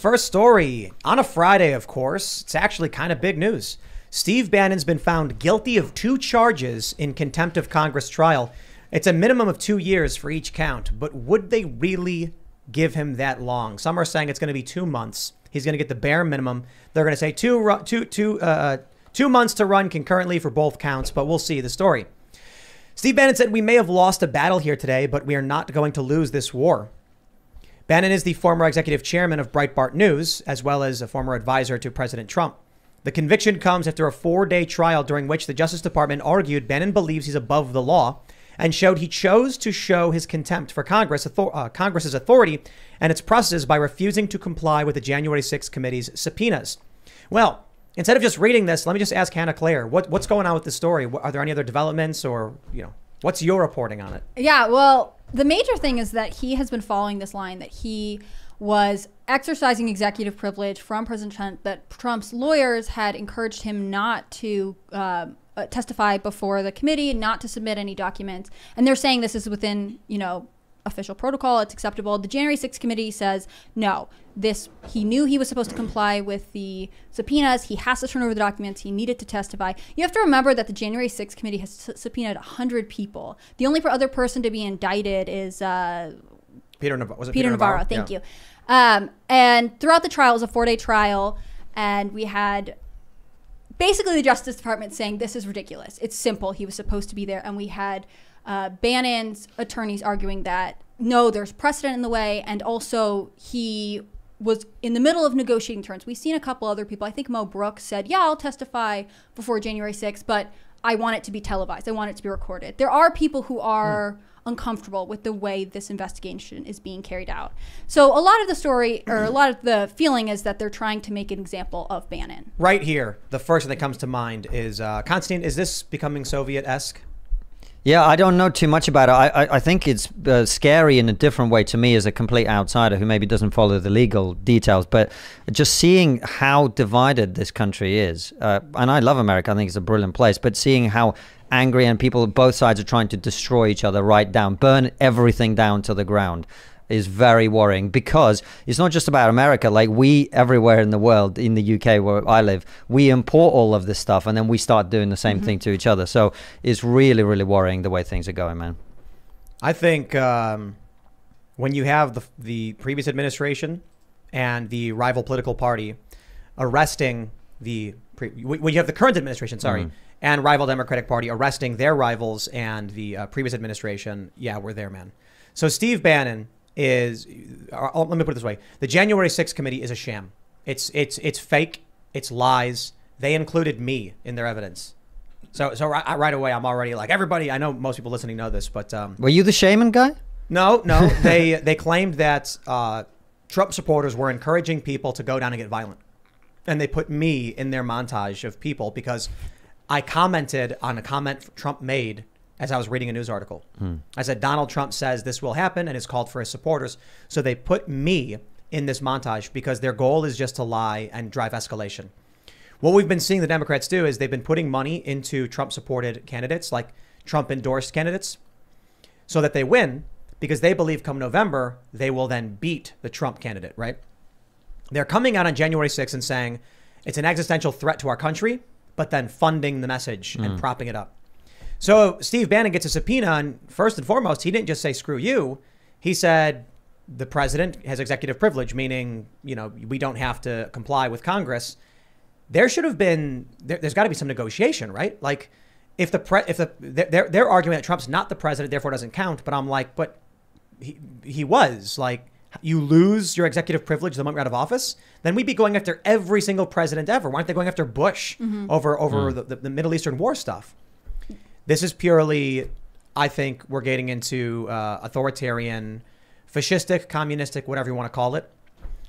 First story on a Friday, of course. It's actually kind of big news. Steve Bannon's been found guilty of 2 charges in contempt of Congress trial. It's a minimum of 2 years for each count, but would they really give him that long? Some are saying it's going to be 2 months. He's going to get the bare minimum. They're going to say 2 months to run concurrently for both counts, but we'll see the story. Steve Bannon said, "We may have lost a battle here today, but we are not going to lose this war." Bannon is the former executive chairman of Breitbart News, as well as a former advisor to President Trump. The conviction comes after a 4-day trial during which the Justice Department argued Bannon believes he's above the law and showed he chose to show his contempt for Congress's authority and its processes by refusing to comply with the January 6th committee's subpoenas. Well, instead of just reading this, let me just ask Hannah Claire, what's going on with this story? Are there any other developments, or, what's your reporting on it? Yeah, well, the major thing is that he has been following this line that he was exercising executive privilege from President Trump, that Trump's lawyers had encouraged him not to testify before the committee, not to submit any documents. And they're saying this is within, official protocol. It's acceptable. The January 6th committee says, no, he knew he was supposed to comply with the subpoenas. He has to turn over the documents. He needed to testify. You have to remember that the January 6th committee has subpoenaed 100 people. The only other person to be indicted is Peter Navarro. Peter Navarro. Thank you. And throughout the trial, it was a 4-day trial. And we had basically the Justice Department saying, this is ridiculous. It's simple. He was supposed to be there. And we had Bannon's attorneys arguing that, no, there's precedent in the way. And also he was in the middle of negotiating terms. We've seen a couple other people. I think Mo Brooks said, yeah, I'll testify before January 6th, but I want it to be televised. I want it to be recorded. There are people who are uncomfortable with the way this investigation is being carried out. So a lot of the story, or a lot of the feeling, is that they're trying to make an example of Bannon. Right here, the first thing that comes to mind is, Konstantin, is this becoming Soviet-esque? Yeah, I don't know too much about it. I think it's scary in a different way to me as a complete outsider who maybe doesn't follow the legal details. But just seeing how divided this country is, and I love America, I think it's a brilliant place, but seeing how angry and people, both sides are trying to destroy each other right down, burn everything down to the ground, is very worrying, because it's not just about America. Like, we everywhere in the world, in the UK where I live, we import all of this stuff and then we start doing the same thing to each other. So it's really, really worrying the way things are going, man. I think when you have the previous administration and the rival political party arresting when you have the current administration, and rival Democratic Party arresting their rivals and the previous administration, yeah, we're there, man. So Steve Bannon is, let me put it this way. The January 6th committee is a sham. It's fake. It's lies. They included me in their evidence. So right away, I'm already like, everybody, I know most people listening know this, but... Were you the shaman guy? No. They claimed that Trump supporters were encouraging people to go down and get violent. And they put me in their montage of people because I commented on a comment Trump made as I was reading a news article. I said, Donald Trump says this will happen and has called for his supporters. So they put me in this montage because their goal is just to lie and drive escalation. What we've been seeing the Democrats do is they've been putting money into Trump-supported candidates, like Trump-endorsed candidates, so that they win, because they believe come November, they will then beat the Trump candidate, right? They're coming out on January 6th and saying it's an existential threat to our country, but then funding the message and propping it up. So Steve Bannon gets a subpoena, and first and foremost, he didn't just say, screw you. He said the president has executive privilege, meaning, we don't have to comply with Congress. There should have been, there's got to be some negotiation, right? Like, if they're arguing that Trump's not the president, therefore doesn't count. But I'm like, but he was. Like, you lose your executive privilege the moment you're out of office, then we'd be going after every single president ever. Why aren't they going after Bush over the Middle Eastern war stuff? This is purely, I think we're getting into authoritarian, fascistic, communistic, whatever you want to call it,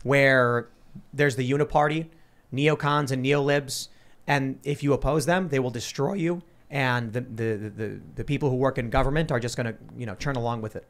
where there's the Uniparty, neocons and neolibs, and if you oppose them, they will destroy you. And the people who work in government are just going to, turn along with it.